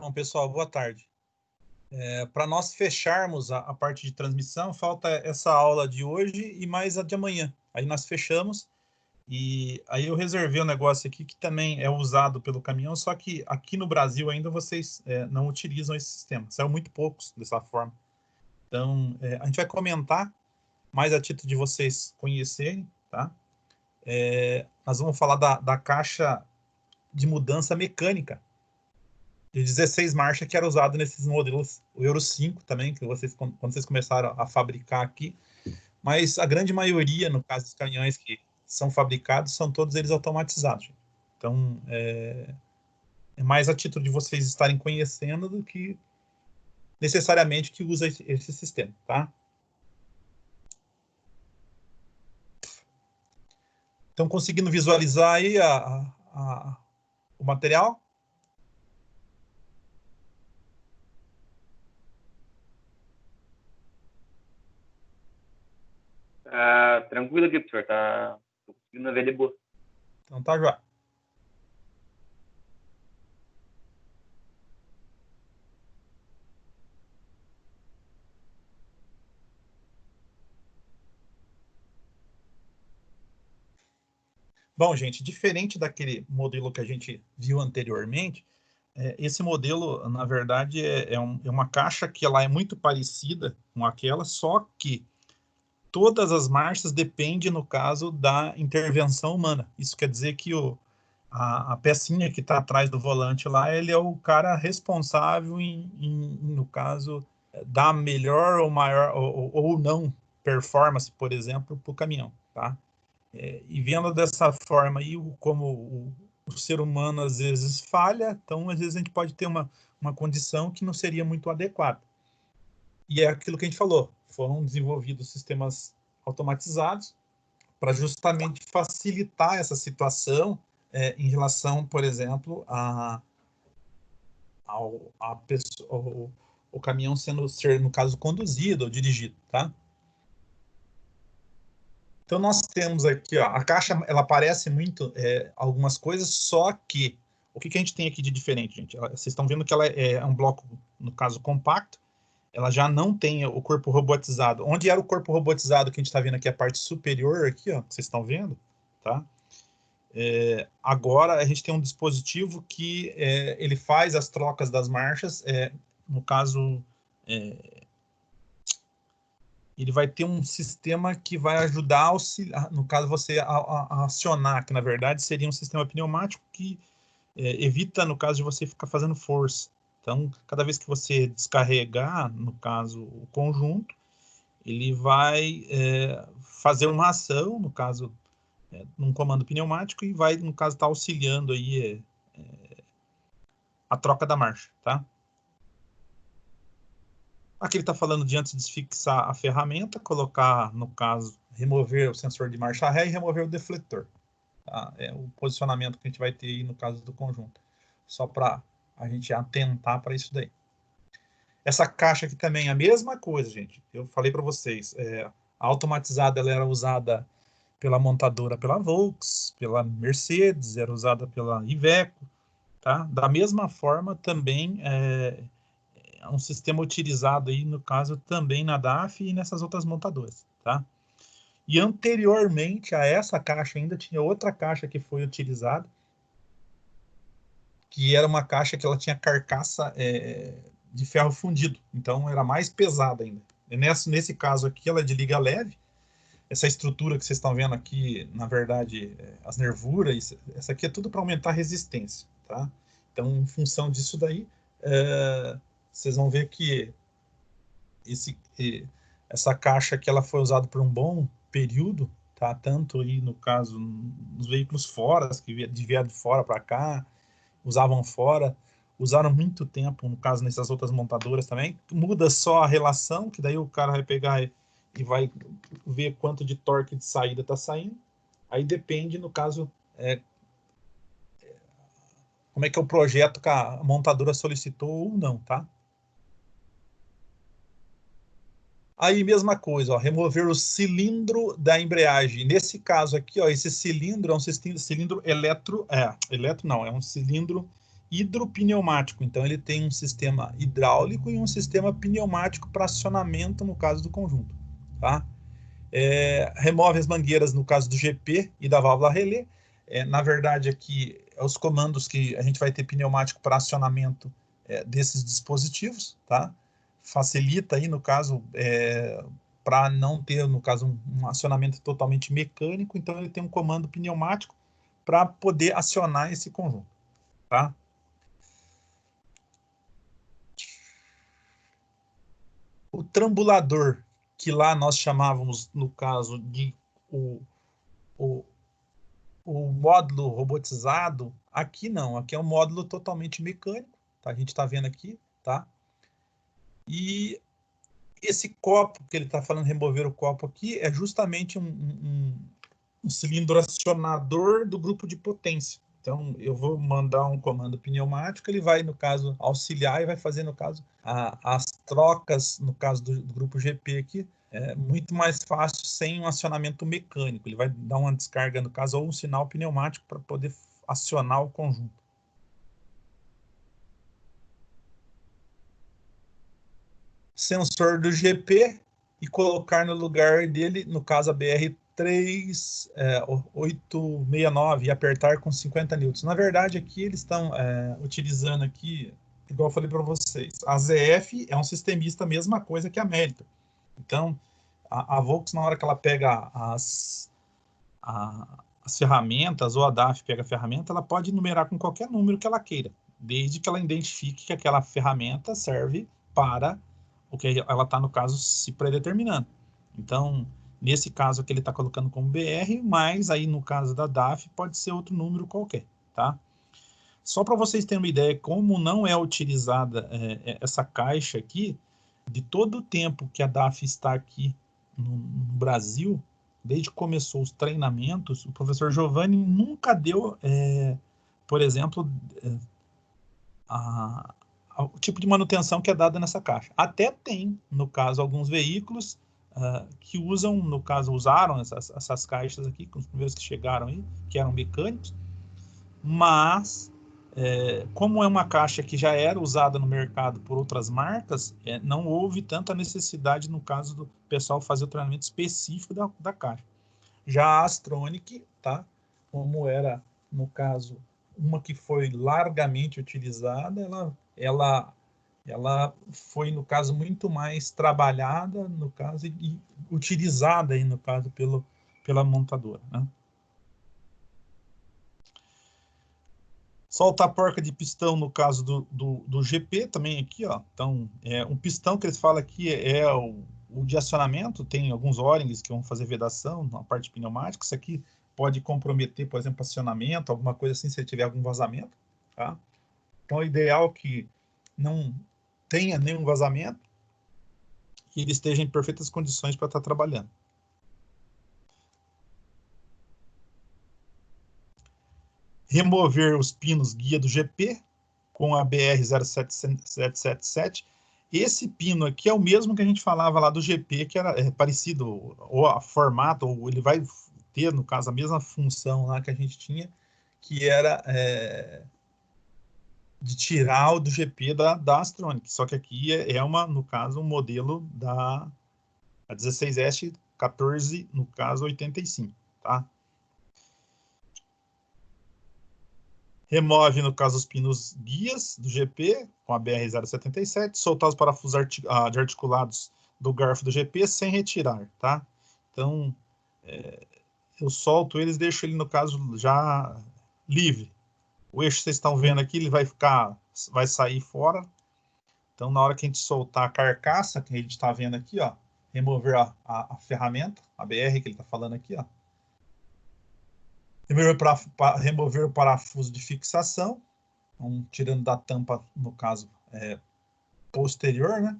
Bom, pessoal, boa tarde. Para nós fecharmos a parte de transmissão, falta essa aula de hoje e mais a de amanhã. Aí nós fechamos e aí eu reservei um negócio aqui que também é usado pelo caminhão, só que aqui no Brasil ainda vocês não utilizam esse sistema. São muito poucos dessa forma. Então, a gente vai comentar mais a título de vocês conhecerem, tá? Nós vamos falar da caixa de mudança mecânica de 16 marchas que era usado nesses modelos, o Euro 5 também, que vocês, quando vocês começaram a fabricar aqui, mas a grande maioria, no caso dos caminhões que são fabricados, são todos eles automatizados. Então, é mais a título de vocês estarem conhecendo do que necessariamente que usa esse sistema, tá? Estão conseguindo visualizar aí o material? Tranquilo aqui, professor. Tô conseguindo ver de boa. Então tá, João. Bom, gente, diferente daquele modelo que a gente viu anteriormente, esse modelo, na verdade, é uma caixa que ela é muito parecida com aquela, só que todas as marchas dependem, no caso, da intervenção humana. Isso quer dizer que a pecinha que está atrás do volante lá, ele é o cara responsável no caso, dar melhor ou maior ou não performance, por exemplo, para o caminhão, tá? E vendo dessa forma aí, como o ser humano às vezes falha, então às vezes a gente pode ter uma condição que não seria muito adequada. E é aquilo que a gente falou, foram desenvolvidos sistemas automatizados para justamente facilitar essa situação em relação, por exemplo, o caminhão ser, no caso, conduzido ou dirigido, tá? Então, nós temos aqui, ó, a caixa, ela parece muito algumas coisas, só que o que a gente tem aqui de diferente, gente? Vocês estão vendo que ela é um bloco, no caso, compacto, ela já não tem o corpo robotizado. Onde era o corpo robotizado que a gente está vendo aqui, a parte superior aqui, ó, vocês estão vendo, tá? Agora, a gente tem um dispositivo que ele faz as trocas das marchas, no caso... ele vai ter um sistema que vai ajudar, no caso, você a acionar, que na verdade seria um sistema pneumático que evita, no caso, de você ficar fazendo força. Então, cada vez que você descarregar, no caso, o conjunto, ele vai fazer uma ação, no caso, num comando pneumático, e vai, no caso, estar auxiliando aí a troca da marcha, tá? Aqui ele está falando de antes de fixar a ferramenta, colocar, no caso, remover o sensor de marcha ré e remover o defletor. Tá? É o posicionamento que a gente vai ter aí no caso do conjunto. Só para a gente atentar para isso daí. Essa caixa aqui também é a mesma coisa, gente. Eu falei para vocês, a automatizada ela era usada pela montadora, pela Volks, pela Mercedes, era usada pela Iveco, tá? Da mesma forma também é um sistema utilizado aí, no caso, também na DAF e nessas outras montadoras, tá? E anteriormente a essa caixa ainda tinha outra caixa que foi utilizada, que era uma caixa que ela tinha carcaça de ferro fundido, então era mais pesada ainda. E nesse caso aqui, ela é de liga leve, essa estrutura que vocês estão vendo aqui, na verdade, as nervuras, essa aqui é tudo para aumentar a resistência, tá? Então, em função disso daí, vocês vão ver que essa caixa aqui ela foi usada por um bom período, tá? Tanto aí, no caso, nos veículos fora, que vieram de fora para cá, usavam fora, usaram muito tempo, no caso, nessas outras montadoras também. Muda só a relação, que daí o cara vai pegar e vai ver quanto de torque de saída está saindo. Aí depende, no caso, como é que é o projeto que a montadora solicitou ou não, tá? Aí, mesma coisa, ó, remover o cilindro da embreagem. Nesse caso aqui, ó, esse cilindro é um cilindro é um cilindro hidropneumático. Então, ele tem um sistema hidráulico e um sistema pneumático para acionamento no caso do conjunto. Tá? Remove as mangueiras no caso do GP e da válvula relé. Na verdade, aqui, os comandos que a gente vai ter pneumático para acionamento desses dispositivos. Tá? Facilita aí, no caso, para não ter, no caso, um acionamento totalmente mecânico. Então, ele tem um comando pneumático para poder acionar esse conjunto. Tá? O trambulador, que lá nós chamávamos, no caso, de o módulo robotizado, aqui não, aqui é um módulo totalmente mecânico, tá? A gente está vendo aqui, tá? E esse copo que ele está falando, remover o copo aqui, é justamente um cilindro acionador do grupo de potência. Então, eu vou mandar um comando pneumático, ele vai, no caso, auxiliar e vai fazer, no caso, as trocas, no caso do grupo GP aqui, muito mais fácil sem um acionamento mecânico. Ele vai dar uma descarga, no caso, ou um sinal pneumático para poder acionar o conjunto. Sensor do GP e colocar no lugar dele, no caso, a BR 3869 e apertar com 50 newtons. Na verdade, aqui eles estão utilizando aqui, igual eu falei para vocês, a ZF é um sistemista, mesma coisa que a Meritor. Então, a Volks, na hora que ela pega as ferramentas, ou a DAF pega a ferramenta, ela pode numerar com qualquer número que ela queira, desde que ela identifique que aquela ferramenta serve para o que ela está, no caso, se predeterminando. Então, nesse caso aqui ele está colocando como BR, mas aí no caso da DAF pode ser outro número qualquer, tá? Só para vocês terem uma ideia como não é utilizada essa caixa aqui, de todo o tempo que a DAF está aqui no Brasil, desde que começou os treinamentos, o professor Giovanni nunca deu, por exemplo, o tipo de manutenção que é dada nessa caixa. Até tem, no caso, alguns veículos que usam, no caso, usaram essas caixas aqui, com os primeiros que chegaram aí, que eram mecânicos, mas como é uma caixa que já era usada no mercado por outras marcas, não houve tanta necessidade, no caso do pessoal fazer o treinamento específico da caixa. Já a Astronic, tá? Como era, no caso, uma que foi largamente utilizada, ela foi, no caso, muito mais trabalhada, no caso, e utilizada, aí, no caso, pela montadora, né? Solta a porca de pistão, no caso do GP, também aqui, ó. Então, um pistão que eles falam aqui o de acionamento, tem alguns O-rings que vão fazer vedação na parte pneumática. Isso aqui pode comprometer, por exemplo, acionamento, alguma coisa assim, se ele tiver algum vazamento, tá? Então, é ideal que não tenha nenhum vazamento e ele esteja em perfeitas condições para estar trabalhando. Remover os pinos guia do GP com a BR 07777. Esse pino aqui é o mesmo que a gente falava lá do GP, que era parecido, ou a formato, ou ele vai ter, no caso, a mesma função lá que a gente tinha, que era de tirar o do GP da Astronic. Só que aqui no caso, um modelo da 16S 14, no caso, 85, tá? Remove, no caso, os pinos guias do GP com a BR-077, soltar os parafusos articulados do garfo do GP sem retirar, tá? Então, eu solto eles, deixo ele, no caso, já livre. O eixo que vocês estão vendo aqui, ele vai sair fora. Então, na hora que a gente soltar a carcaça, que a gente está vendo aqui, ó, remover a ferramenta, a BR que ele está falando aqui, ó. Remover o parafuso de fixação, tirando da tampa, no caso, posterior, né?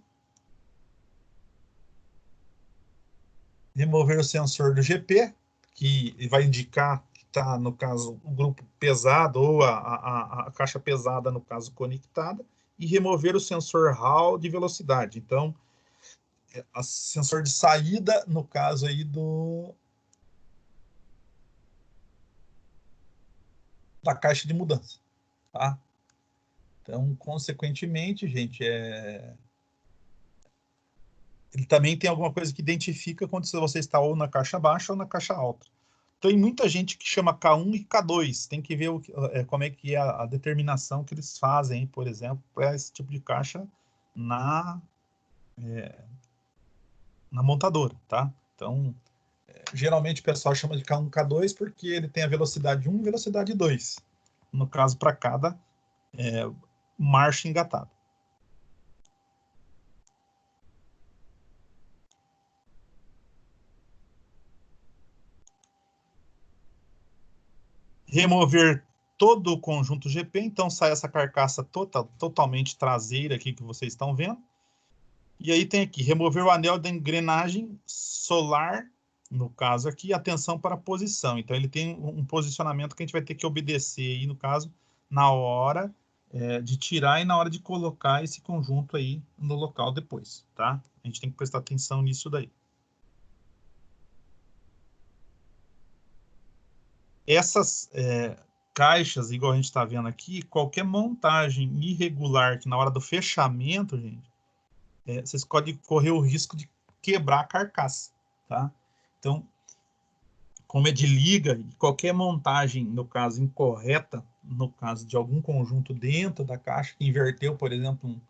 Remover o sensor do GP, que vai indicar que está, no caso, o grupo pesado ou a caixa pesada, no caso, conectada, e remover o sensor Hall de velocidade. Então, o sensor de saída, no caso aí da caixa de mudança, tá? Então, consequentemente, gente, ele também tem alguma coisa que identifica quando você está ou na caixa baixa ou na caixa alta. Tem muita gente que chama K1 e K2. Tem que ver como é que é a determinação que eles fazem, por exemplo, para esse tipo de caixa na montadora, tá? Então, geralmente o pessoal chama de K1 e K2 porque ele tem a velocidade 1 e velocidade 2. No caso, para cada marcha engatada. Remover todo o conjunto GP, então sai essa carcaça totalmente traseira aqui que vocês estão vendo. E aí tem aqui, remover o anel da engrenagem solar, no caso aqui, atenção para a posição. Então ele tem um posicionamento que a gente vai ter que obedecer aí, no caso, na hora de tirar e na hora de colocar esse conjunto aí no local depois, tá? A gente tem que prestar atenção nisso daí. Essas caixas, igual a gente está vendo aqui, qualquer montagem irregular que na hora do fechamento, gente, vocês podem correr o risco de quebrar a carcaça, tá? Então, como é de liga, qualquer montagem, no caso, incorreta, no caso de algum conjunto dentro da caixa, que inverteu, por exemplo,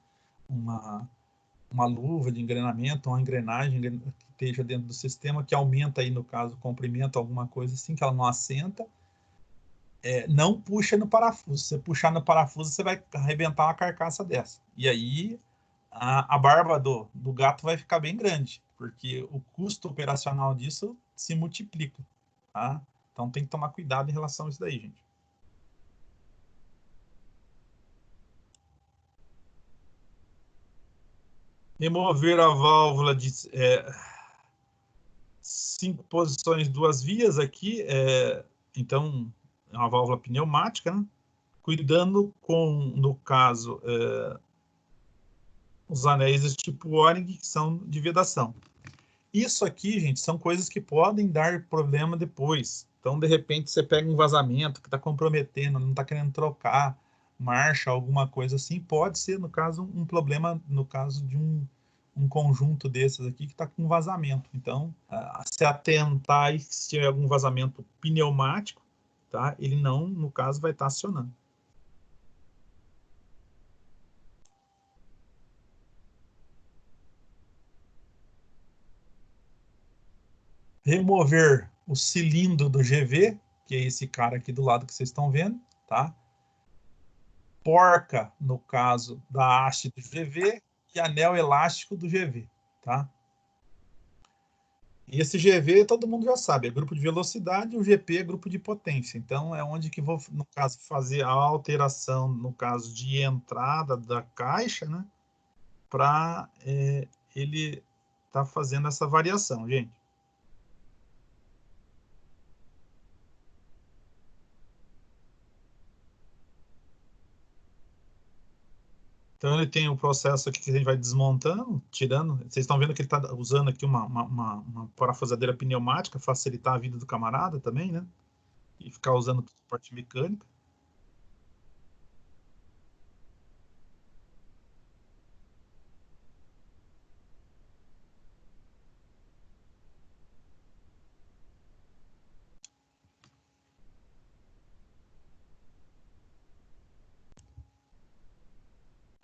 uma luva de engrenamento, uma engrenagem que esteja dentro do sistema, que aumenta aí, no caso, o comprimento, alguma coisa assim, que ela não assenta, não puxa no parafuso. Se você puxar no parafuso, você vai arrebentar uma carcaça dessa. E aí a barba do gato vai ficar bem grande, porque o custo operacional disso se multiplica, tá? Então tem que tomar cuidado em relação a isso daí, gente. Remover a válvula de 5 posições, 2 vias aqui, então é uma válvula pneumática, né? Cuidando com, no caso, os anéis do tipo O-ring, que são de vedação. Isso aqui, gente, são coisas que podem dar problema depois. Então, de repente, você pega um vazamento que está comprometendo, não está querendo trocar marcha, alguma coisa assim, pode ser, no caso, um problema, no caso de um conjunto desses aqui que está com vazamento. Então, se atentar e se tiver algum vazamento pneumático, tá? Ele não, no caso, vai estar acionando. Remover o cilindro do GV, que é esse cara aqui do lado que vocês estão vendo, tá? Porca, no caso da haste do GV, e anel elástico do GV, tá? E esse GV todo mundo já sabe, é grupo de velocidade, e o GP é grupo de potência. Então é onde que vou, no caso, fazer a alteração, no caso de entrada da caixa, né? Para ele tá fazendo essa variação, gente. Então ele tem um processo aqui que a gente vai desmontando, tirando. Vocês estão vendo que ele está usando aqui uma parafusadeira pneumática, facilitar a vida do camarada também, né? E ficar usando parte mecânica.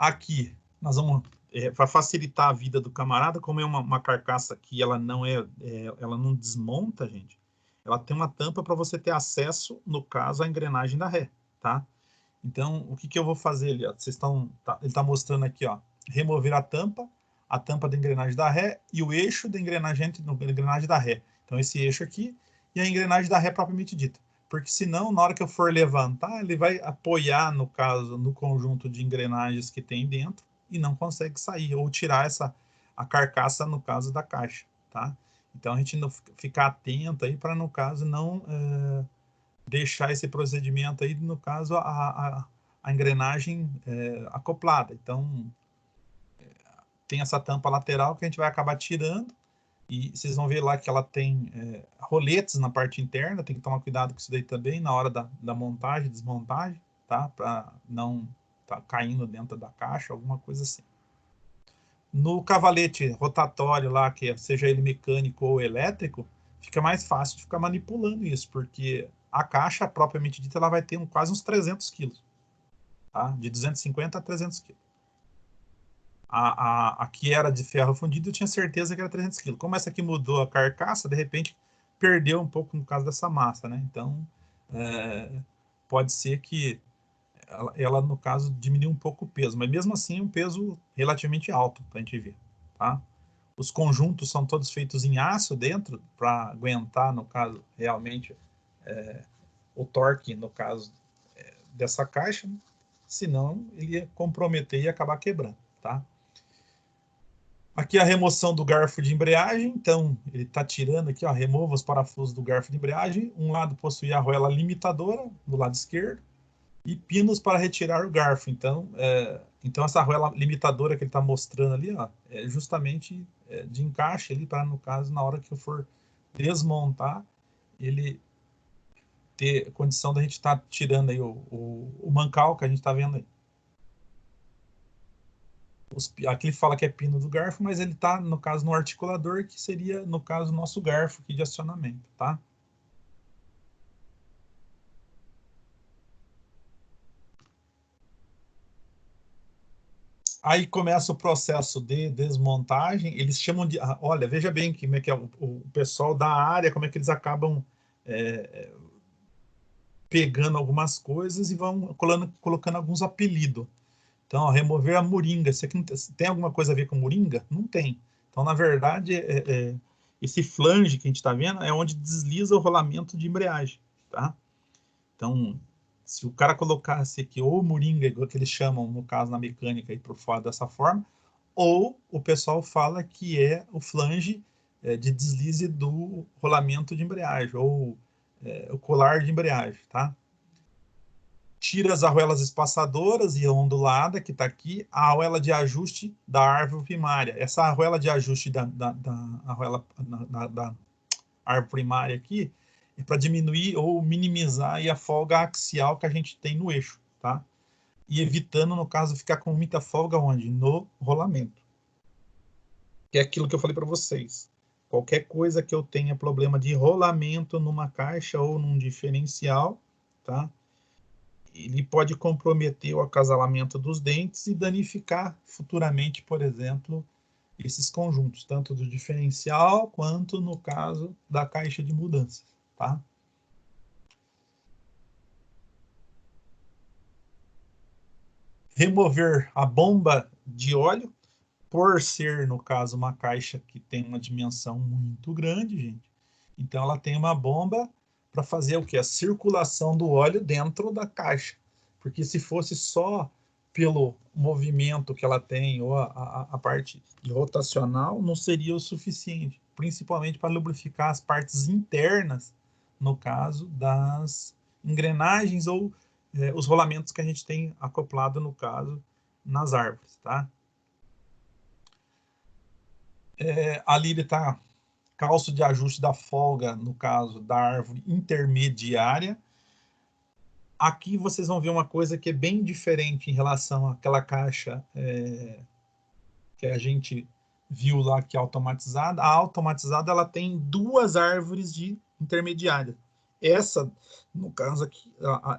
Aqui, nós vamos, para facilitar a vida do camarada, como é uma carcaça que ela ela não desmonta, gente, ela tem uma tampa para você ter acesso, no caso, à engrenagem da ré, tá? Então, o que eu vou fazer ali, ó? Ele está mostrando aqui, ó, remover a tampa da engrenagem da ré e o eixo da engrenagem da ré. Então, esse eixo aqui e a engrenagem da ré propriamente dita. Porque senão, na hora que eu for levantar, ele vai apoiar, no caso, no conjunto de engrenagens que tem dentro e não consegue sair, ou tirar a carcaça, no caso, da caixa, tá? Então, a gente não ficar atento aí para, no caso, não deixar esse procedimento aí, no caso, a engrenagem acoplada. Então, tem essa tampa lateral que a gente vai acabar tirando, e vocês vão ver lá que ela tem roletes na parte interna, tem que tomar cuidado com isso daí também, na hora da montagem, desmontagem, tá? Para não tá caindo dentro da caixa, alguma coisa assim. No cavalete rotatório lá, que seja ele mecânico ou elétrico, fica mais fácil de ficar manipulando isso, porque a caixa, propriamente dita, ela vai ter quase uns 300 quilos, tá? De 250 a 300 quilos. A que era de ferro fundido, eu tinha certeza que era 300 quilos. Como essa aqui mudou a carcaça, de repente perdeu um pouco no caso dessa massa, né? Então, pode ser que ela, no caso, diminuiu um pouco o peso, mas mesmo assim é um peso relativamente alto para a gente ver, tá? Os conjuntos são todos feitos em aço dentro para aguentar, no caso, realmente o torque, no caso dessa caixa, né? Senão ele ia comprometer e acabar quebrando, tá? Aqui a remoção do garfo de embreagem, então ele está tirando aqui, ó, remova os parafusos do garfo de embreagem. Um lado possui a arruela limitadora, do lado esquerdo, e pinos para retirar o garfo. Então, essa arruela limitadora que ele está mostrando ali, ó, é justamente de encaixe ali para, no caso, na hora que eu for desmontar, ele ter condição da gente estar tirando aí o mancal que a gente está vendo aí. Aqui ele fala que é pino do garfo, mas ele está, no caso, no articulador, que seria, no caso, o nosso garfo aqui de acionamento, tá? Aí começa o processo de desmontagem, eles chamam de... Olha, veja bem como é que é o pessoal da área, como é que eles acabam pegando algumas coisas e vão colocando alguns apelidos. Então, ó, remover a moringa. Isso aqui tem alguma coisa a ver com moringa? Não tem. Então, na verdade, esse flange que a gente está vendo é onde desliza o rolamento de embreagem, tá? Então, se o cara colocasse aqui ou moringa, igual que eles chamam, no caso, na mecânica, aí por fora dessa forma, ou o pessoal fala que é o flange de deslize do rolamento de embreagem, ou o colar de embreagem, tá? Tira as arruelas espaçadoras e a ondulada, que está aqui, a arruela de ajuste da árvore primária. Essa arruela de ajuste da arruela da árvore primária aqui é para diminuir ou minimizar aí a folga axial que a gente tem no eixo, tá? E evitando, no caso, ficar com muita folga onde? No rolamento. Que é aquilo que eu falei para vocês. Qualquer coisa que eu tenha problema de rolamento numa caixa ou num diferencial, tá? Ele pode comprometer o acasalamento dos dentes e danificar futuramente, por exemplo, esses conjuntos, tanto do diferencial quanto no caso da caixa de mudanças, tá? Remover a bomba de óleo, por ser, no caso, uma caixa que tem uma dimensão muito grande, gente. Então, ela tem uma bomba para fazer o que? A circulação do óleo dentro da caixa. Porque se fosse só pelo movimento que ela tem, ou a parte rotacional, não seria o suficiente. Principalmente para lubrificar as partes internas, no caso das engrenagens ou os rolamentos que a gente tem acoplado, no caso, nas árvores, tá? Ali ele está calço de ajuste da folga, no caso da árvore intermediária. Aqui vocês vão ver uma coisa que é bem diferente em relação àquela caixa que a gente viu lá que é automatizada. A automatizada ela tem duas árvores de intermediária. Essa, no caso aqui,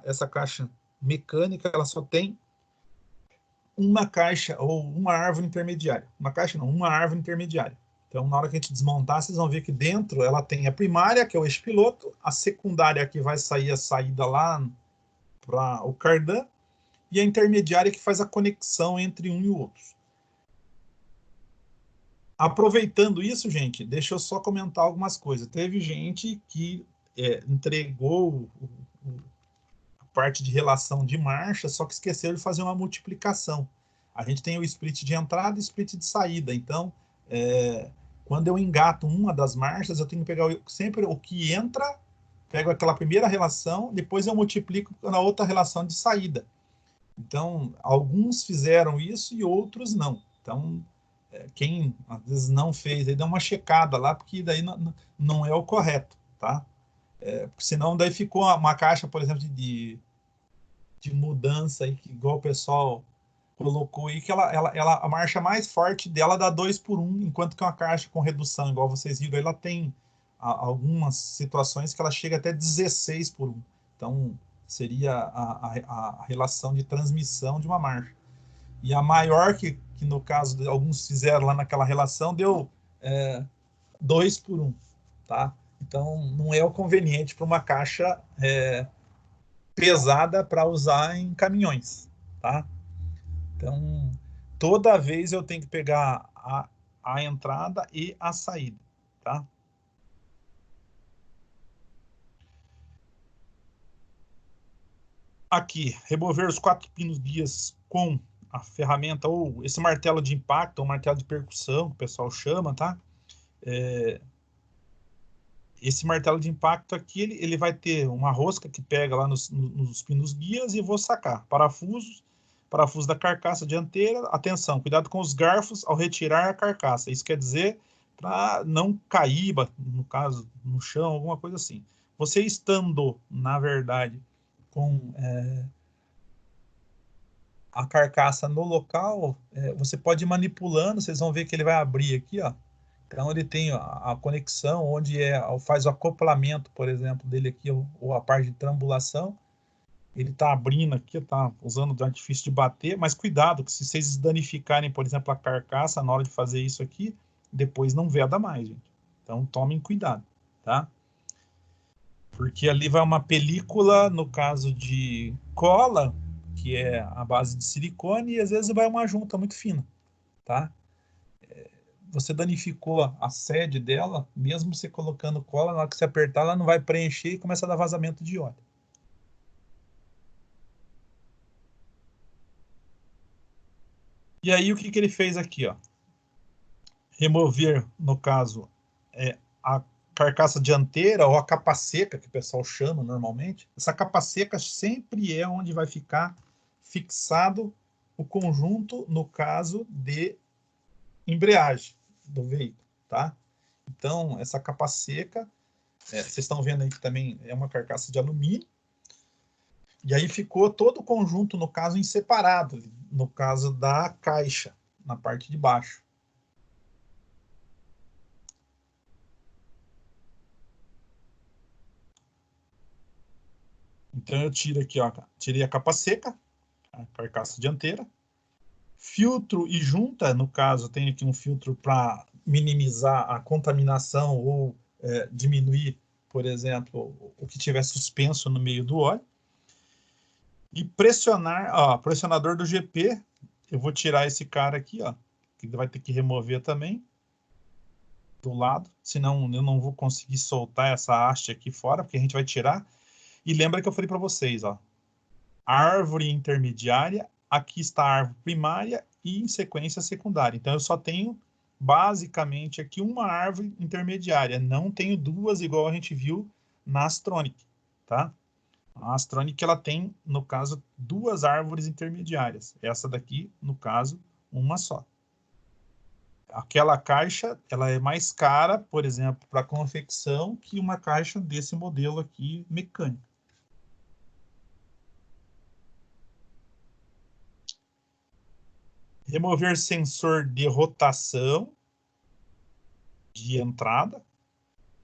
essa caixa mecânica, ela só tem uma caixa ou uma árvore intermediária. Uma caixa não, uma árvore intermediária. Então, na hora que a gente desmontar, vocês vão ver que dentro ela tem a primária, que é o eixo piloto, a secundária que vai sair a saída lá para o cardan, e a intermediária que faz a conexão entre um e o outro. Aproveitando isso, gente, deixa eu só comentar algumas coisas. Teve gente que entregou a parte de relação de marcha, só que esqueceu de fazer uma multiplicação. A gente tem o split de entrada e o split de saída. Então, quando eu engato uma das marchas, eu tenho que pegar sempre o que entra, pego aquela primeira relação, depois eu multiplico na outra relação de saída. Então, alguns fizeram isso e outros não. Então, quem às vezes não fez, aí dá uma checada lá, porque daí não é o correto, tá? Porque senão daí ficou uma caixa, por exemplo, de mudança aí, que igual o pessoal colocou aí, que a marcha mais forte dela dá 2 por 1, enquanto que uma caixa com redução, igual vocês viram, ela tem algumas situações que ela chega até 16 por 1. Então, seria a relação de transmissão de uma marcha. E a maior que no caso de alguns fizeram lá naquela relação, deu 2 por 1, tá? Então, não é o conveniente para uma caixa pesada para usar em caminhões, tá? Então, toda vez eu tenho que pegar a entrada e a saída, tá? Aqui, remover os 4 pinos guias com a ferramenta, ou esse martelo de impacto, ou martelo de percussão, que o pessoal chama, tá? Esse martelo de impacto aqui, ele vai ter uma rosca que pega lá nos pinos guias e vou sacar. Parafuso da carcaça dianteira. Atenção, cuidado com os garfos ao retirar a carcaça. Isso quer dizer para não cair, no caso, no chão, alguma coisa assim. Você estando, na verdade, com a carcaça no local, você pode ir manipulando, vocês vão ver que ele vai abrir aqui, ó. Então ele tem a conexão onde faz o acoplamento, por exemplo, dele aqui, ou a parte de trambulação. Ele está abrindo aqui, está usando o artifício de bater, mas cuidado, que se vocês danificarem, por exemplo, a carcaça na hora de fazer isso aqui, depois não veda mais, gente. Então tomem cuidado, tá? Porque ali vai uma película, no caso de cola, que é a base de silicone, e às vezes vai uma junta muito fina, tá? Você danificou a sede dela, mesmo você colocando cola, na hora que você apertar, ela não vai preencher e começa a dar vazamento de óleo. E aí, o que ele fez aqui, ó? Remover, no caso, a carcaça dianteira, ou a capa seca, que o pessoal chama normalmente. Essa capa seca sempre é onde vai ficar fixado o conjunto, no caso de embreagem do veículo, tá? Então, essa capa seca, vocês estão vendo aí que também é uma carcaça de alumínio, e aí ficou todo o conjunto, no caso, em separado, no caso da caixa, na parte de baixo. Então eu tiro aqui, ó, tirei a capa seca, a carcaça dianteira, filtro e junta, no caso, tem aqui um filtro para minimizar a contaminação ou diminuir, por exemplo, o que tiver suspenso no meio do óleo. E pressionar, ó, pressionador do GP, eu vou tirar esse cara aqui, ó, que vai ter que remover também do lado, senão eu não vou conseguir soltar essa haste aqui fora, porque a gente vai tirar. E lembra que eu falei para vocês, ó, árvore intermediária, aqui está a árvore primária e em sequência secundária. Então eu só tenho basicamente aqui uma árvore intermediária, não tenho duas igual a gente viu na Astronic, tá? A Astronic, ela tem, no caso, duas árvores intermediárias. Essa daqui, no caso, uma só. Aquela caixa, ela é mais cara, por exemplo, para confecção, que uma caixa desse modelo aqui mecânico. Remover sensor de rotação de entrada,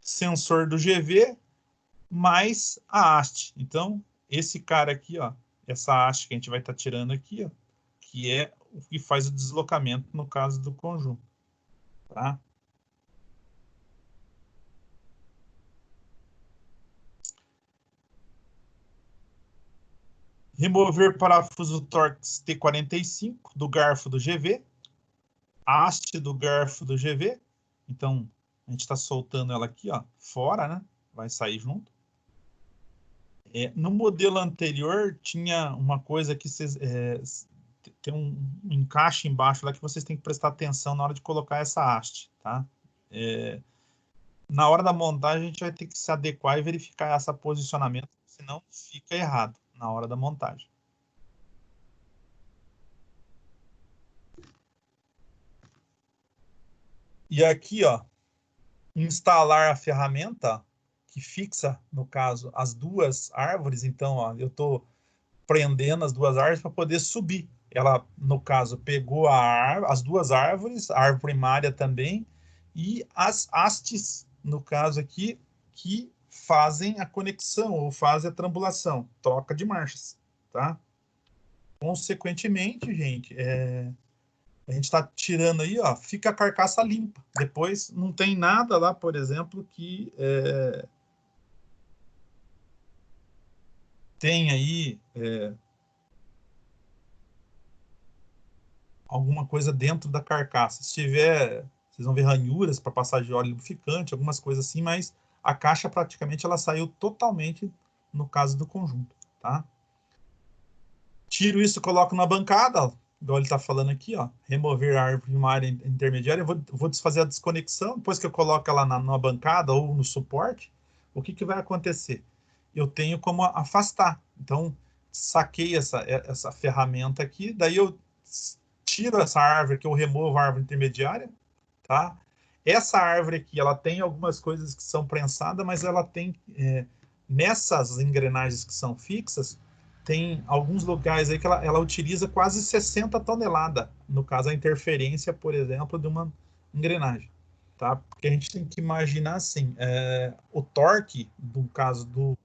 sensor do GV, mais a haste. Então, esse cara aqui, ó, essa haste que a gente vai estar tirando aqui, ó, que é o que faz o deslocamento no caso do conjunto, tá? Remover parafuso Torx T45 do garfo do GV, haste do garfo do GV. Então, a gente está soltando ela aqui, ó, fora, né? Vai sair junto. No modelo anterior, tinha uma coisa que vocês... tem um encaixe embaixo lá que vocês têm que prestar atenção na hora de colocar essa haste, tá? Na hora da montagem, a gente vai ter que se adequar e verificar esse posicionamento, senão fica errado na hora da montagem. E aqui, ó, instalar a ferramenta que fixa, no caso, as duas árvores. Então, ó, eu estou prendendo as duas árvores para poder subir. Ela, no caso, pegou as duas árvores, a árvore primária também, e as hastes, no caso aqui, que fazem a conexão ou fazem a trambulação, troca de marchas, tá? Consequentemente, gente, a gente está tirando aí, ó, fica a carcaça limpa. Depois não tem nada lá, por exemplo, que tem aí alguma coisa dentro da carcaça. Se tiver, vocês vão ver ranhuras para passar de óleo lubrificante, algumas coisas assim, mas a caixa praticamente ela saiu totalmente no caso do conjunto, tá? Tiro isso, coloco na bancada, ó, igual ele está falando aqui, ó, remover a árvore primária intermediária. Eu vou desfazer a desconexão. Depois que eu coloco ela na bancada ou no suporte, o que vai acontecer? Eu tenho como afastar. Então, saquei essa ferramenta aqui, daí eu tiro essa árvore, que eu removo a árvore intermediária, tá? Essa árvore aqui, ela tem algumas coisas que são prensadas, mas ela tem, nessas engrenagens que são fixas, tem alguns lugares aí que ela utiliza quase 60 toneladas, no caso a interferência, por exemplo, de uma engrenagem, tá? Porque a gente tem que imaginar assim, o torque, no caso do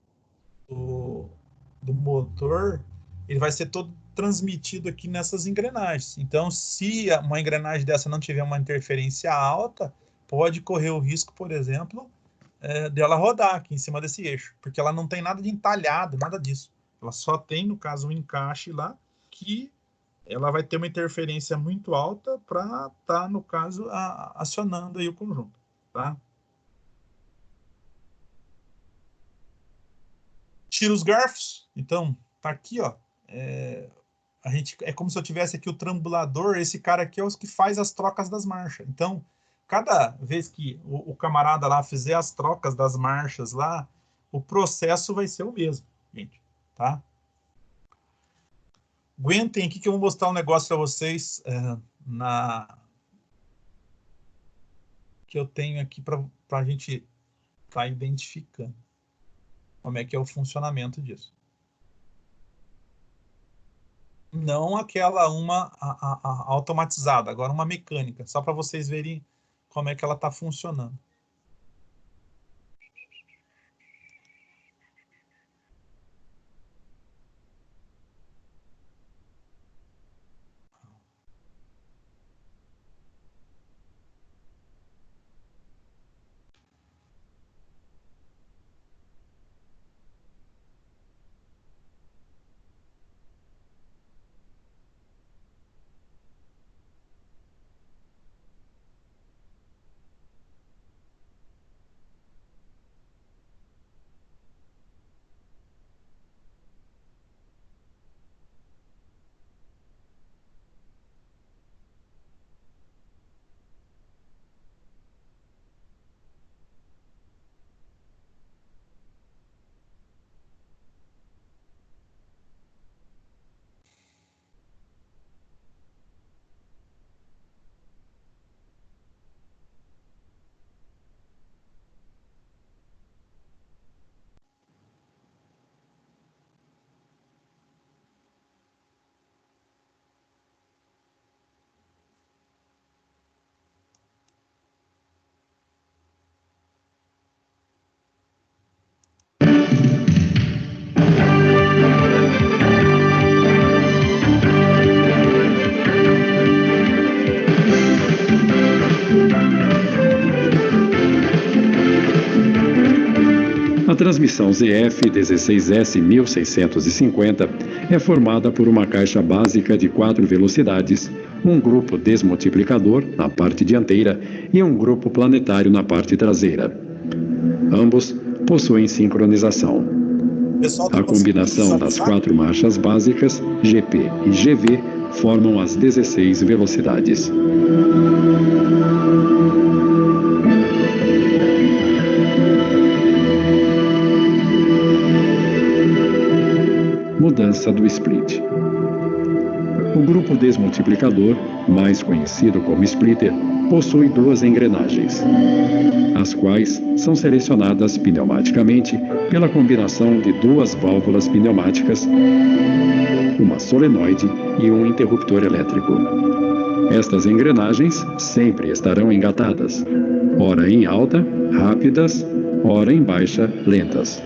motor, ele vai ser todo transmitido aqui nessas engrenagens. Então, se uma engrenagem dessa não tiver uma interferência alta, pode correr o risco, por exemplo, dela rodar aqui em cima desse eixo, porque ela não tem nada de entalhado, nada disso. Ela só tem, no caso, um encaixe lá, que ela vai ter uma interferência muito alta para estar, no caso, acionando aí o conjunto, tá? Tira os garfos. Então, tá aqui, ó. É como se eu tivesse aqui o trambulador. Esse cara aqui é o que faz as trocas das marchas. Então, cada vez que o camarada lá fizer as trocas das marchas lá, o processo vai ser o mesmo, gente, tá? Aguentem aqui que eu vou mostrar um negócio para vocês que eu tenho aqui para a gente estar identificando como é que é o funcionamento disso. Não aquela a automatizada, agora uma mecânica, só para vocês verem como é que ela está funcionando. A transmissão ZF 16S 1650 é formada por uma caixa básica de 4 velocidades, um grupo desmultiplicador na parte dianteira e um grupo planetário na parte traseira. Ambos possuem sincronização. A combinação das 4 marchas básicas, GP e GV, formam as 16 velocidades. Mudança do split. O grupo desmultiplicador, mais conhecido como splitter, possui duas engrenagens, as quais são selecionadas pneumaticamente pela combinação de duas válvulas pneumáticas, uma solenoide e um interruptor elétrico. Estas engrenagens sempre estarão engatadas, ora em alta, rápidas, ora em baixa, lentas.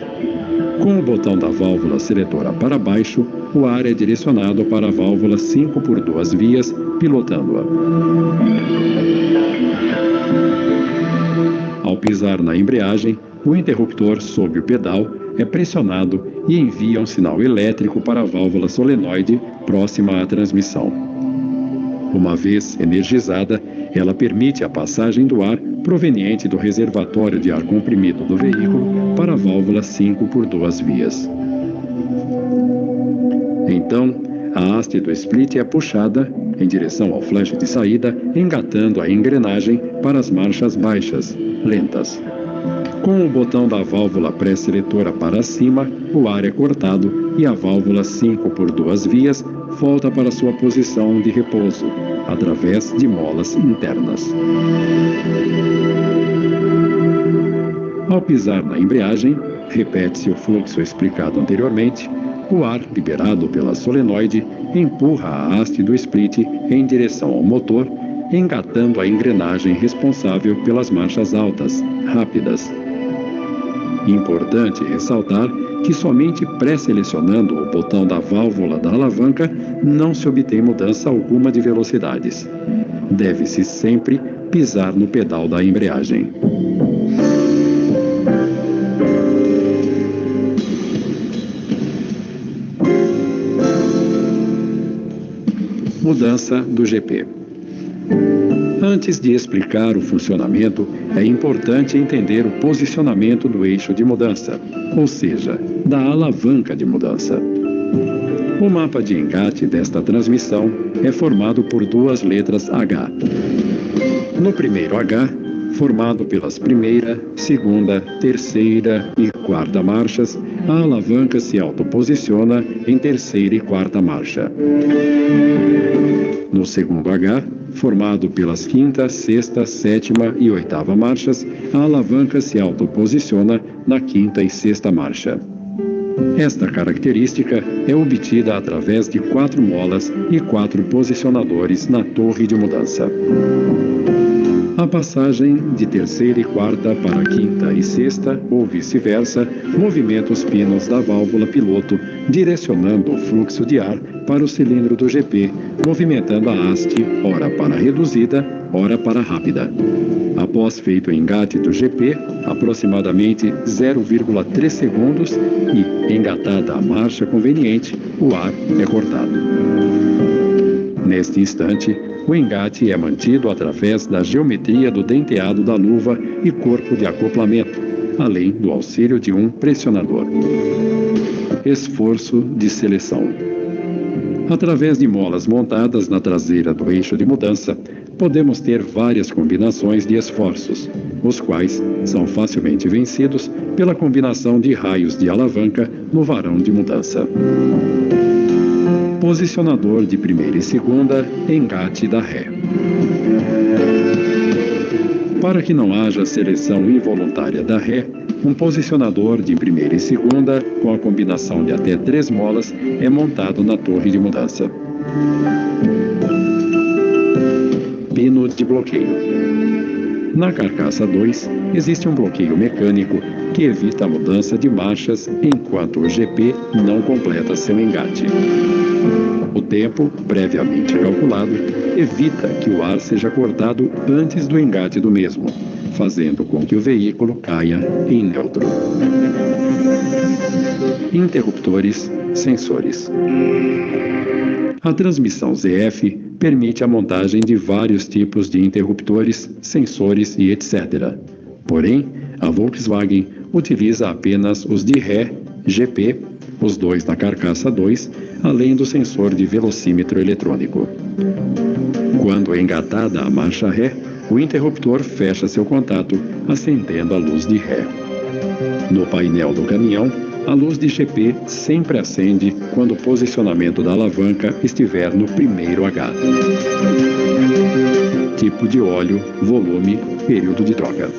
Com o botão da válvula seletora para baixo, o ar é direcionado para a válvula 5 por 2 vias, pilotando-a. Ao pisar na embreagem, o interruptor sob o pedal é pressionado e envia um sinal elétrico para a válvula solenoide próxima à transmissão. Uma vez energizada, ela permite a passagem do ar proveniente do reservatório de ar comprimido do veículo para a válvula 5 por 2 vias. Então, a haste do split é puxada em direção ao flanche de saída, engatando a engrenagem para as marchas baixas, lentas. Com o botão da válvula pré-seletora para cima, o ar é cortado e a válvula 5 por 2 vias volta para sua posição de repouso, através de molas internas. Ao pisar na embreagem, repete-se o fluxo explicado anteriormente, o ar liberado pela solenoide empurra a haste do split em direção ao motor, engatando a engrenagem responsável pelas marchas altas, rápidas. Importante ressaltar que somente pré-selecionando o botão da válvula da alavanca não se obtém mudança alguma de velocidades. Deve-se sempre pisar no pedal da embreagem. Mudança do GP. Antes de explicar o funcionamento, é importante entender o posicionamento do eixo de mudança, ou seja, da alavanca de mudança. O mapa de engate desta transmissão é formado por duas letras H. No primeiro H, formado pelas primeira, segunda, terceira e quarta marchas, a alavanca se autoposiciona em terceira e quarta marcha. No segundo H, formado pelas quinta, sexta, sétima e oitava marchas, a alavanca se autoposiciona na quinta e sexta marcha. Esta característica é obtida através de 4 molas e 4 posicionadores na torre de mudança. A passagem de terceira e quarta para quinta e sexta, ou vice-versa, movimenta os pinos da válvula piloto, direcionando o fluxo de ar para o cilindro do GP, movimentando a haste, ora para reduzida, ora para rápida. Após feito o engate do GP, aproximadamente 0,3 segundos e engatada a marcha conveniente, o ar é cortado. Neste instante, o engate é mantido através da geometria do denteado da luva e corpo de acoplamento, além do auxílio de um pressionador. Esforço de seleção. Através de molas montadas na traseira do eixo de mudança, podemos ter várias combinações de esforços, os quais são facilmente vencidos pela combinação de raios de alavanca no varão de mudança. Posicionador de primeira e segunda, engate da ré. Para que não haja seleção involuntária da ré, um posicionador de primeira e segunda, com a combinação de até 3 molas, é montado na torre de mudança. Pino de bloqueio. Na carcaça 2, existe um bloqueio mecânico que evita a mudança de marchas enquanto o GP não completa seu engate. O tempo, previamente calculado, evita que o ar seja cortado antes do engate do mesmo, fazendo com que o veículo caia em neutro. Interruptores, sensores. A transmissão ZF permite a montagem de vários tipos de interruptores, sensores e etc. Porém, a Volkswagen utiliza apenas os de ré, GP, os dois na carcaça 2, além do sensor de velocímetro eletrônico. Quando é engatada a marcha ré, o interruptor fecha seu contato, acendendo a luz de ré. No painel do caminhão, A luz de GP sempre acende quando o posicionamento da alavanca estiver no primeiro H. Tipo de óleo, volume, período de troca.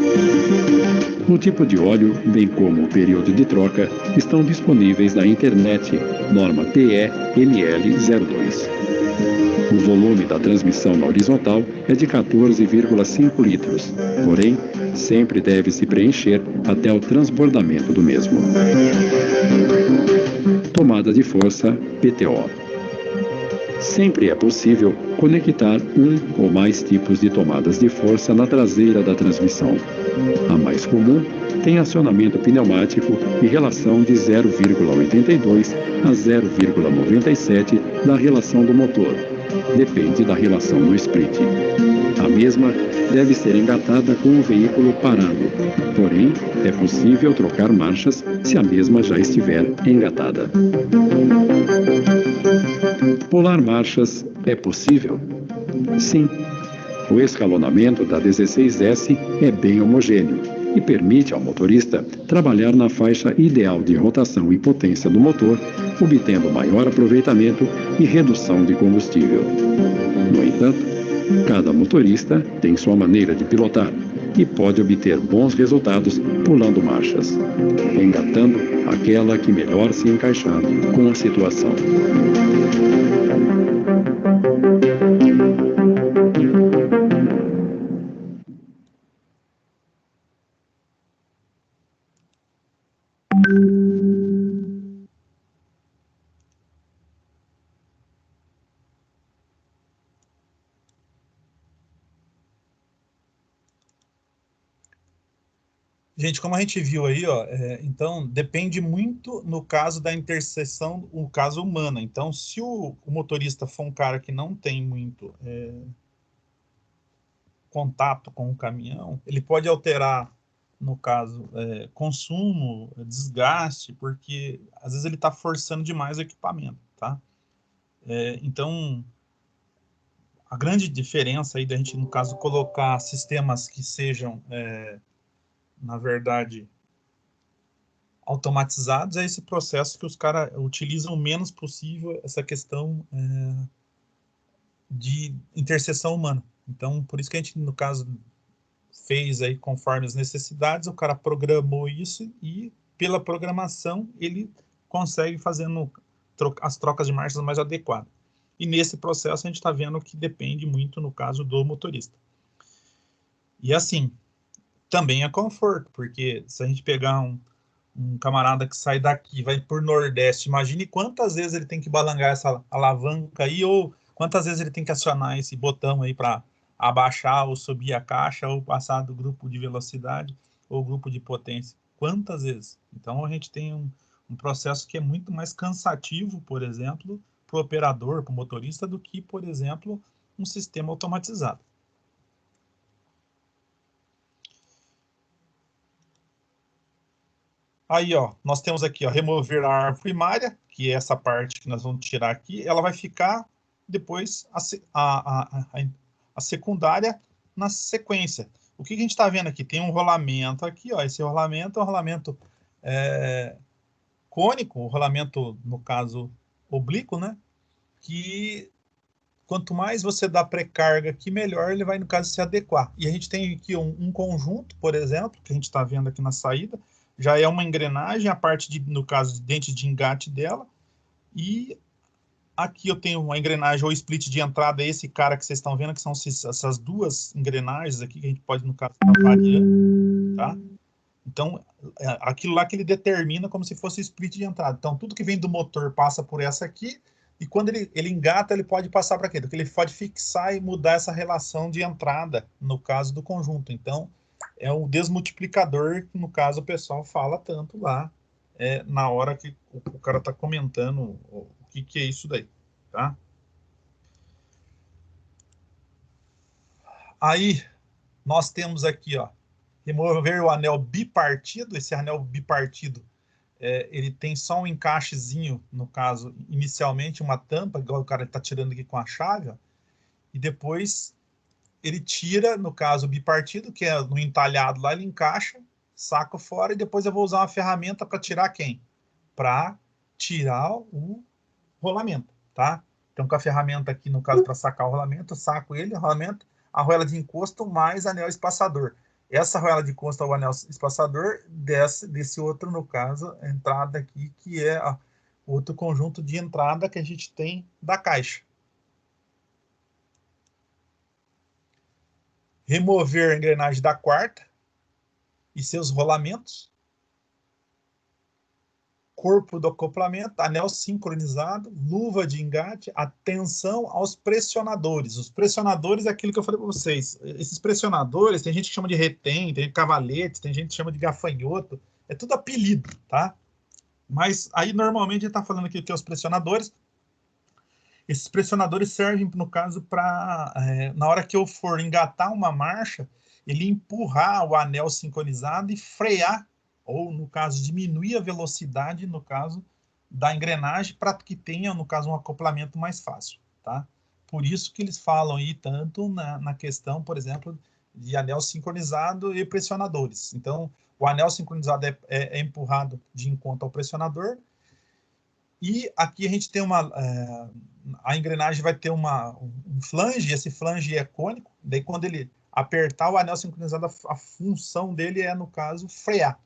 O tipo de óleo, bem como o período de troca, estão disponíveis na internet, norma PE-LL02. O volume da transmissão na horizontal é de 14,5 litros, porém, sempre deve se preencher até o transbordamento do mesmo. Tomada de força PTO. Sempre é possível conectar um ou mais tipos de tomadas de força na traseira da transmissão. A mais comum tem acionamento pneumático e relação de 0,82 a 0,97 da relação do motor. Depende da relação do split. A mesma deve ser engatada com o veículo parado, porém, é possível trocar marchas se a mesma já estiver engatada. Pular marchas é possível? Sim. O escalonamento da 16S é bem homogêneo e permite ao motorista trabalhar na faixa ideal de rotação e potência do motor, obtendo maior aproveitamento e redução de combustível. No entanto, cada motorista tem sua maneira de pilotar e pode obter bons resultados pulando marchas, engatando aquela que melhor se encaixar com a situação. Gente, como a gente viu aí, ó, então depende muito no caso da interseção, o caso humana. Então, se o motorista for um cara que não tem muito contato com o caminhão, ele pode alterar, no caso, consumo, desgaste, porque às vezes ele está forçando demais o equipamento, tá? Então, a grande diferença aí da gente, no caso, colocar sistemas que sejam, na verdade, automatizados, é esse processo que os caras utilizam o menos possível essa questão de interseção humana. Então, por isso que a gente, no caso, fez aí conforme as necessidades, o cara programou isso e, pela programação, ele consegue fazendo as trocas de marchas mais adequadas. E nesse processo a gente está vendo que depende muito, no caso, do motorista. E assim, também é conforto, porque se a gente pegar um camarada que sai daqui, vai por Nordeste, imagine quantas vezes ele tem que balangar essa alavanca aí, ou quantas vezes ele tem que acionar esse botão aí para abaixar ou subir a caixa, ou passar do grupo de velocidade ou grupo de potência. Quantas vezes? Então a gente tem um processo que é muito mais cansativo, por exemplo, para o operador, para o motorista, do que, por exemplo, um sistema automatizado. Aí, ó, nós temos aqui, ó, remover a árvore primária, que é essa parte que nós vamos tirar aqui, ela vai ficar depois a secundária na sequência. O que a gente está vendo aqui? Tem um rolamento aqui, ó, esse rolamento é um rolamento cônico, um rolamento, no caso, oblíquo, né? Que quanto mais você dá pré-carga aqui, melhor ele vai, no caso, se adequar. E a gente tem aqui um conjunto, por exemplo, que a gente está vendo aqui na saída, já é uma engrenagem, a parte, no caso, de dente de engate dela, e aqui eu tenho uma engrenagem ou split de entrada, esse cara que vocês estão vendo, que são essas duas engrenagens aqui, que a gente pode, no caso, estar variando, tá? Então, aquilo lá que ele determina como se fosse o split de entrada. Então, tudo que vem do motor passa por essa aqui, e quando ele engata, ele pode passar para quê? Porque ele pode fixar e mudar essa relação de entrada, no caso do conjunto. Então, é um desmultiplicador que, no caso, o pessoal fala tanto lá, na hora que o cara está comentando o que é isso daí, tá? Aí, nós temos aqui, ó, remover o anel bipartido. Esse anel bipartido, ele tem só um encaixezinho, no caso, inicialmente uma tampa, igual o cara está tirando aqui com a chave, ó, e depois ele tira, no caso, o bipartido, que no entalhado lá, ele encaixa, saco fora, e depois eu vou usar uma ferramenta para tirar quem? para tirar o rolamento, tá? Então, com a ferramenta aqui, no caso, para sacar o rolamento, eu saco ele, o rolamento, a arruela de encosto mais anel espaçador. Essa arruela de encosto ao anel espaçador desse outro, no caso, a entrada aqui, que é outro conjunto de entrada que a gente tem da caixa. Remover a engrenagem da quarta e seus rolamentos. Corpo do acoplamento, anel sincronizado, luva de engate, atenção aos pressionadores. Os pressionadores é aquilo que eu falei para vocês. Esses pressionadores, tem gente que chama de retém, tem cavalete, tem gente que chama de gafanhoto, é tudo apelido, tá? Mas aí normalmente a gente está falando aqui que é os pressionadores. Esses pressionadores servem, no caso, para, na hora que eu for engatar uma marcha, ele empurrar o anel sincronizado e frear, ou, no caso, diminuir a velocidade, no caso, da engrenagem, para que tenha, no caso, um acoplamento mais fácil, tá? Por isso que eles falam aí tanto na questão, por exemplo, de anel sincronizado e pressionadores. Então, o anel sincronizado é empurrado de encontro ao pressionador, e aqui a gente tem a engrenagem vai ter um flange, esse flange é cônico, daí quando ele apertar o anel sincronizado, a função dele é, no caso, frear,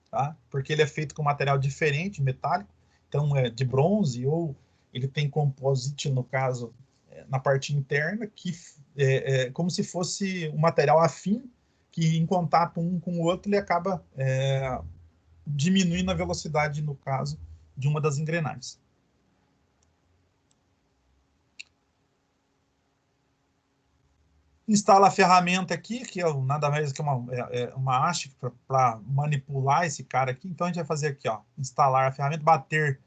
tá? Porque ele é feito com material diferente, metálico, então é de bronze, ou ele tem composite, no caso, na parte interna, que é como se fosse um material afim, que em contato um com o outro, ele acaba diminuindo a velocidade, no caso, de uma das engrenagens. Instala a ferramenta aqui, que é nada mais que uma haste para manipular esse cara aqui. Então, a gente vai fazer aqui, ó, instalar a ferramenta, bater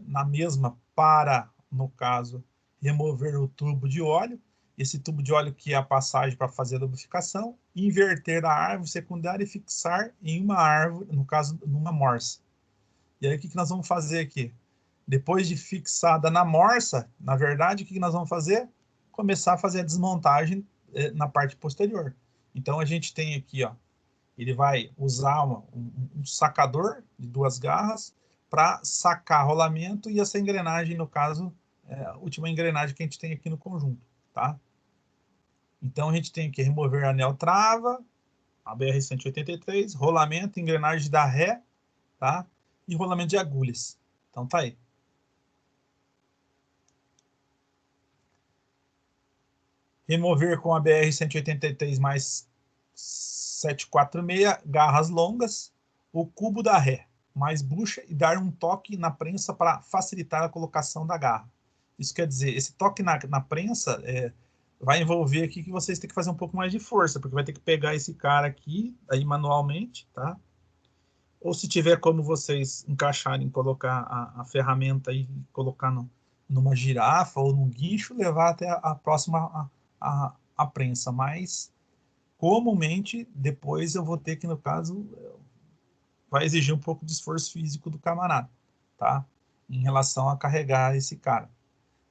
na mesma para, no caso, remover o tubo de óleo. Esse tubo de óleo que é a passagem para fazer a lubrificação. Inverter a árvore secundária e fixar em uma árvore, no caso, numa morsa. E aí, o que nós vamos fazer aqui? Depois de fixada na morsa, na verdade, o que nós vamos fazer? Começar a fazer a desmontagem na parte posterior. Então, a gente tem aqui, ó, ele vai usar um sacador de 2 garras para sacar rolamento e essa engrenagem, no caso, a última engrenagem que a gente tem aqui no conjunto, tá? Então, a gente tem que remover anel trava, a BR-183, rolamento, engrenagem da ré, tá? E rolamento de agulhas. Então, tá aí. Remover com a BR-183 mais 746, garras longas, o cubo da ré, mais bucha e dar um toque na prensa para facilitar a colocação da garra. Isso quer dizer, esse toque na prensa vai envolver aqui que vocês têm que fazer um pouco mais de força, porque vai ter que pegar esse cara aqui, aí manualmente, tá? Ou se tiver como vocês encaixarem, colocar a ferramenta e colocar numa girafa ou num guincho, levar até a próxima a prensa, mas comumente depois eu vou ter que, no caso, vai exigir um pouco de esforço físico do camarada, tá? Em relação a carregar esse cara.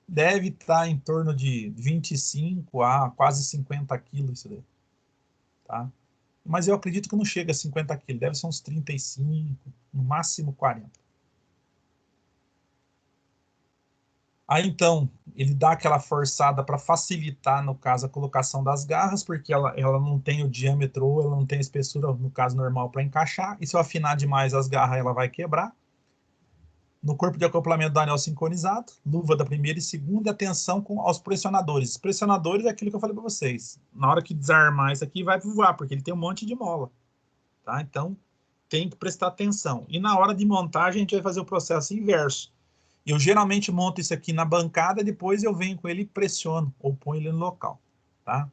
Deve estar em torno de 25 a quase 50 quilos isso daí, tá? Mas eu acredito que não chega a 50 quilos, deve ser uns 35, no máximo 40. Aí, então, ele dá aquela forçada para facilitar, no caso, a colocação das garras, porque ela não tem o diâmetro ou ela não tem a espessura, no caso, normal para encaixar. E se eu afinar demais as garras, ela vai quebrar. No corpo de acoplamento do anel sincronizado, luva da primeira e segunda, atenção aos pressionadores. Os pressionadores é aquilo que eu falei para vocês. Na hora que desarmar isso aqui, vai voar, porque ele tem um monte de mola. Tá? Então, tem que prestar atenção. E na hora de montagem, a gente vai fazer o processo inverso. Eu geralmente monto isso aqui na bancada, depois eu venho com ele e pressiono, ou ponho ele no local, tá?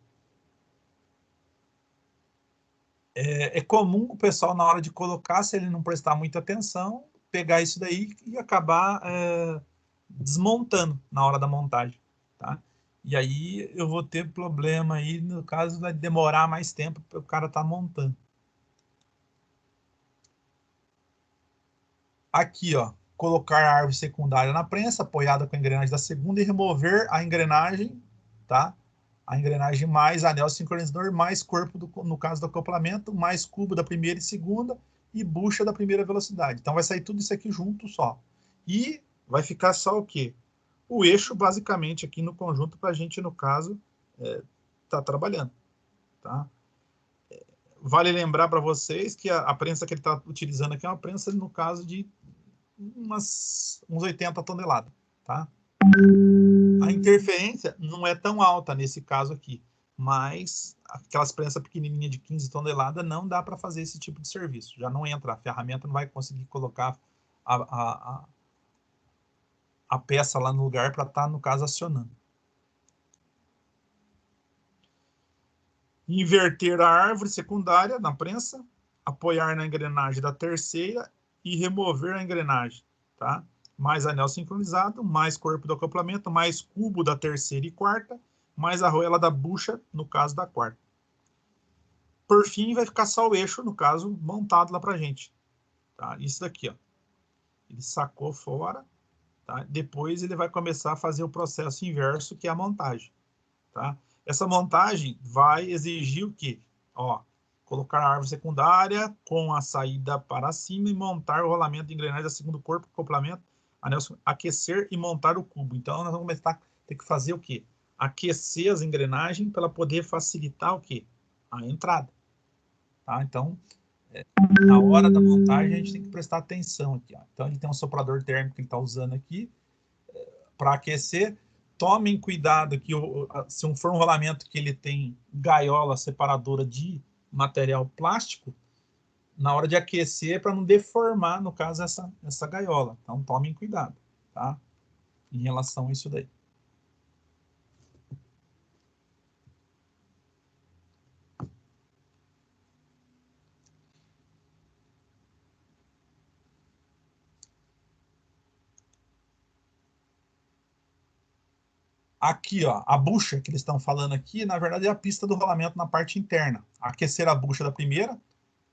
É comum o pessoal, na hora de colocar, se ele não prestar muita atenção, pegar isso daí e acabar desmontando na hora da montagem, tá? E aí eu vou ter problema aí, no caso, vai demorar mais tempo para o cara estar montando. Aqui, ó. Colocar a árvore secundária na prensa, apoiada com a engrenagem da segunda, e remover a engrenagem, tá? A engrenagem mais anel sincronizador, mais corpo, no caso do acoplamento, mais cubo da primeira e segunda, e bucha da primeira velocidade. Então vai sair tudo isso aqui junto só. E vai ficar só o quê? O eixo, basicamente, aqui no conjunto, para a gente, no caso, tá trabalhando. Tá? Vale lembrar para vocês que a prensa que ele está utilizando aqui é uma prensa, no caso, de uns 80 toneladas. Tá? A interferência não é tão alta nesse caso aqui, mas aquelas prensas pequenininhas de 15 toneladas não dá para fazer esse tipo de serviço. Já não entra, a ferramenta não vai conseguir colocar a peça lá no lugar para estar, no caso, acionando. Inverter a árvore secundária na prensa, apoiar na engrenagem da terceira e remover a engrenagem. Tá? Mais anel sincronizado, mais corpo do acoplamento, mais cubo da terceira e quarta, mais a arruela da bucha, no caso da quarta. Por fim, vai ficar só o eixo, no caso, montado lá para a gente. Tá? Isso daqui, ó. Ele sacou fora, tá? Depois ele vai começar a fazer o processo inverso, que é a montagem. Tá? Essa montagem vai exigir o quê? Ó, colocar a árvore secundária com a saída para cima e montar o rolamento de engrenagem da segundo corpo, acoplamento, anel, aquecer e montar o cubo. Então, nós vamos começar a ter que fazer o quê? Aquecer as engrenagens para poder facilitar o quê? A entrada. Tá? Então, na hora da montagem, a gente tem que prestar atenção aqui. Ó. Então, ele tem um soprador térmico que ele está usando aqui para aquecer. Tomem cuidado que se for um rolamento que ele tem gaiola separadora de material plástico, na hora de aquecer, para não deformar, no caso, essa gaiola. Então, tomem cuidado, tá? Em relação a isso daí. Aqui, ó, a bucha que eles estão falando aqui, na verdade, é a pista do rolamento na parte interna. Aquecer a bucha da primeira,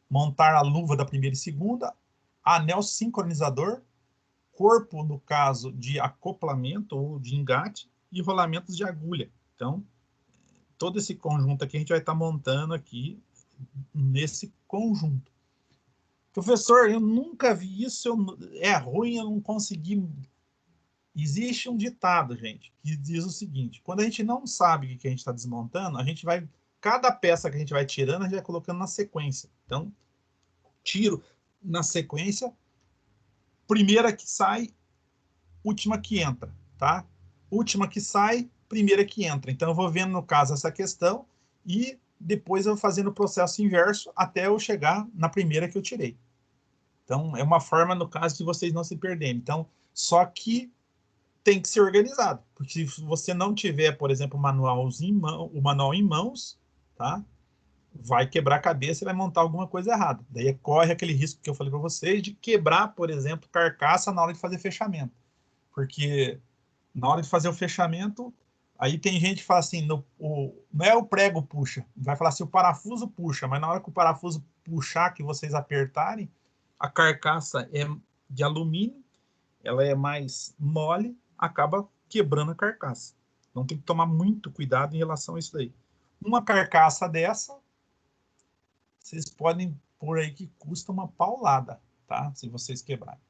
montar a luva da primeira e segunda, anel sincronizador, corpo, no caso, de acoplamento ou de engate, e rolamentos de agulha. Então, todo esse conjunto aqui a gente vai estar montando aqui nesse conjunto. Professor, eu nunca vi isso, é ruim, eu não consegui. Existe um ditado, gente, que diz o seguinte: quando a gente não sabe o que a gente está desmontando, a gente vai, cada peça que a gente vai tirando, a gente vai colocando na sequência. Então, tiro na sequência, primeira que sai, última que entra, tá? Última que sai, primeira que entra. Então, eu vou vendo, no caso, essa questão e depois eu vou fazendo o processo inverso até eu chegar na primeira que eu tirei. Então, é uma forma, no caso, de vocês não se perderem. Então, só que tem que ser organizado, porque se você não tiver, por exemplo, o manual em mãos, tá? Vai quebrar a cabeça e vai montar alguma coisa errada. Daí corre aquele risco que eu falei para vocês de quebrar, por exemplo, carcaça na hora de fazer fechamento. Porque na hora de fazer o fechamento, aí tem gente que fala assim, não é o prego puxa, vai falar assim, o parafuso puxa, mas na hora que o parafuso puxar, que vocês apertarem, a carcaça é de alumínio, ela é mais mole, acaba quebrando a carcaça. Então tem que tomar muito cuidado em relação a isso daí. Uma carcaça dessa, vocês podem pôr aí que custa uma paulada, tá? Se vocês quebrarem.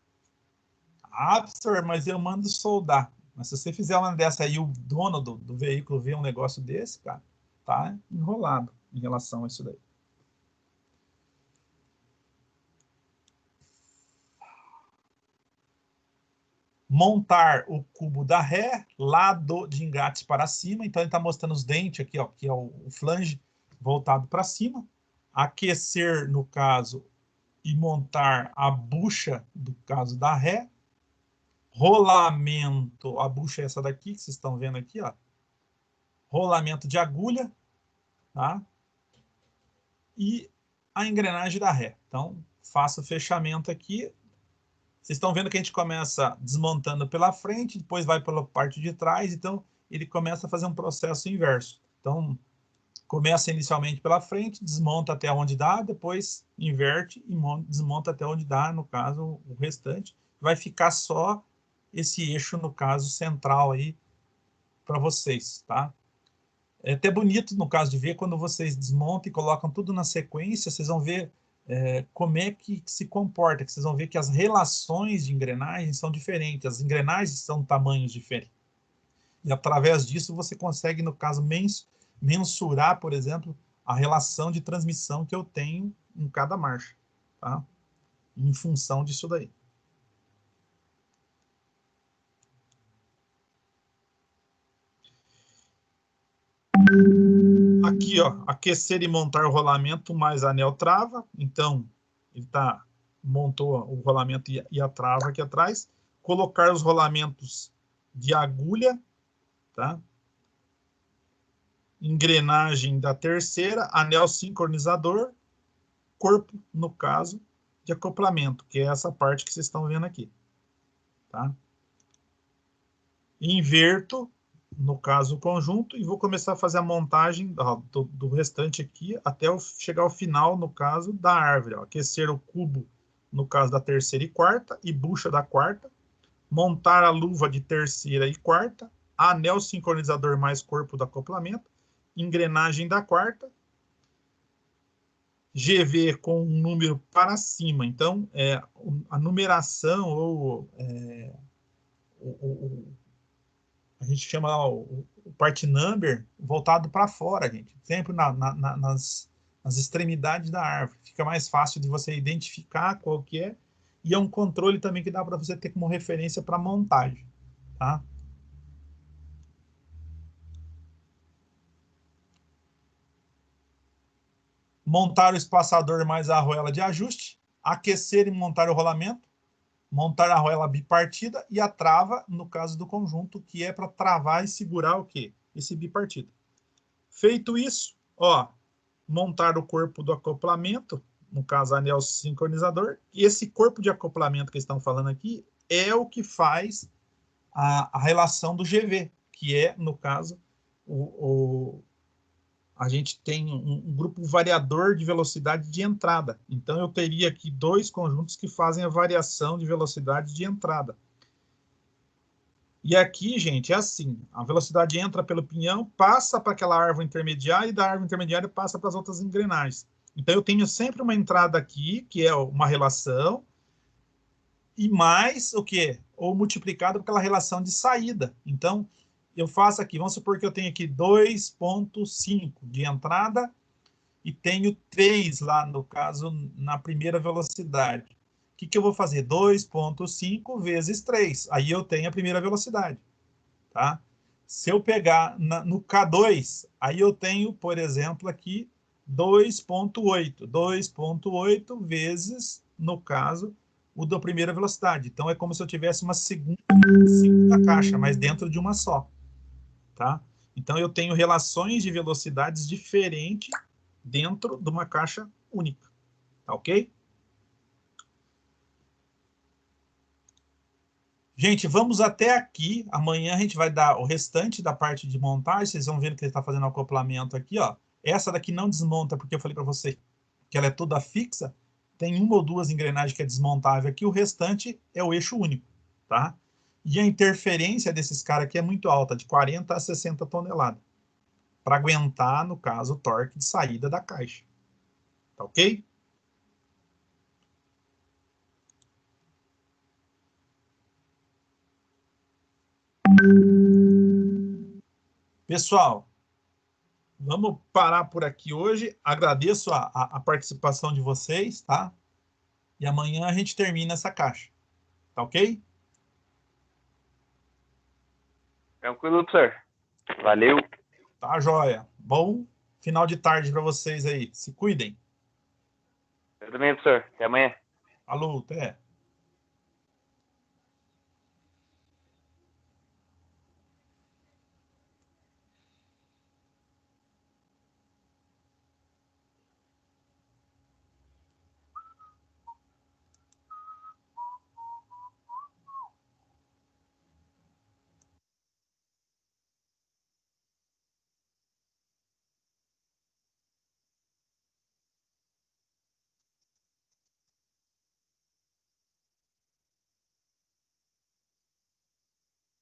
Ah, professor, mas eu mando soldar. Mas se você fizer uma dessa aí, o dono do veículo vê um negócio desse, cara, tá enrolado em relação a isso daí. Montar o cubo da ré, lado de engates para cima. Então, ele está mostrando os dentes aqui, ó, que é o flange voltado para cima. Aquecer, no caso, e montar a bucha, do caso da ré. Rolamento, a bucha é essa daqui, que vocês estão vendo aqui, ó. Rolamento de agulha, tá? E a engrenagem da ré. Então, faço o fechamento aqui. Vocês estão vendo que a gente começa desmontando pela frente, depois vai pela parte de trás, então ele começa a fazer um processo inverso. Então, começa inicialmente pela frente, desmonta até onde dá, depois inverte e desmonta até onde dá, no caso, o restante. Vai ficar só esse eixo, no caso, central aí para vocês, tá? É até bonito, no caso, de ver quando vocês desmontam e colocam tudo na sequência, vocês vão ver como é que se comporta, que vocês vão ver que as relações de engrenagens são diferentes, as engrenagens são tamanhos diferentes. E através disso você consegue, no caso, mensurar, por exemplo, a relação de transmissão que eu tenho em cada marcha, tá? Em função disso daí. Aqui, ó, aquecer e montar o rolamento mais anel trava. Então, ele montou o rolamento e a trava aqui atrás. Colocar os rolamentos de agulha, tá? Engrenagem da terceira, anel sincronizador, corpo, no caso, de acoplamento, que é essa parte que vocês estão vendo aqui, tá? Inverto, no caso, o conjunto, e vou começar a fazer a montagem do restante aqui, até chegar ao final, no caso, da árvore. Ó. Aquecer o cubo, no caso da terceira e quarta, e bucha da quarta. Montar a luva de terceira e quarta. Anel sincronizador mais corpo do acoplamento. Engrenagem da quarta. GV com um número para cima. Então, a numeração, ou a gente chama o part number voltado para fora, gente. Sempre nas extremidades da árvore. Fica mais fácil de você identificar qual que é. E é um controle também que dá para você ter como referência para montagem, tá? Montar o espaçador mais a arruela de ajuste. Aquecer e montar o rolamento. Montar a arruela bipartida e a trava, no caso do conjunto, que é para travar e segurar o quê? Esse bipartido. Feito isso, ó, montar o corpo do acoplamento, no caso, anel sincronizador. E esse corpo de acoplamento que estão falando aqui é o que faz a relação do GV, que é, no caso, a gente tem um grupo variador de velocidade de entrada. Então, eu teria aqui dois conjuntos que fazem a variação de velocidade de entrada. E aqui, gente, é assim. A velocidade entra pelo pinhão, passa para aquela árvore intermediária, e da árvore intermediária passa para as outras engrenagens. Então, eu tenho sempre uma entrada aqui, que é uma relação, e mais o quê? Ou multiplicado por aquela relação de saída. Então, eu faço aqui, vamos supor que eu tenho aqui 2,5 de entrada e tenho 3 lá, no caso, na primeira velocidade. O que eu vou fazer? 2,5 vezes 3. Aí eu tenho a primeira velocidade, tá? Se eu pegar no K2, aí eu tenho, por exemplo, aqui 2,8. 2,8 vezes, no caso, o da primeira velocidade. Então, é como se eu tivesse uma segunda caixa, mas dentro de uma só. Tá? Então, eu tenho relações de velocidades diferentes dentro de uma caixa única. Tá ok? Gente, vamos até aqui. Amanhã a gente vai dar o restante da parte de montagem. Vocês vão ver que ele está fazendo o acoplamento aqui. Ó. Essa daqui não desmonta, porque eu falei para você que ela é toda fixa. Tem uma ou duas engrenagens que é desmontável aqui. O restante é o eixo único. Tá? E a interferência desses caras aqui é muito alta, de 40 a 60 toneladas. Para aguentar, no caso, o torque de saída da caixa. Tá ok? Pessoal, vamos parar por aqui hoje. Agradeço a participação de vocês, tá? E amanhã a gente termina essa caixa. Tá ok? Tranquilo, professor. Valeu. Tá, joia. Bom final de tarde para vocês aí. Se cuidem. Eu também, professor. Até amanhã. Falou, até.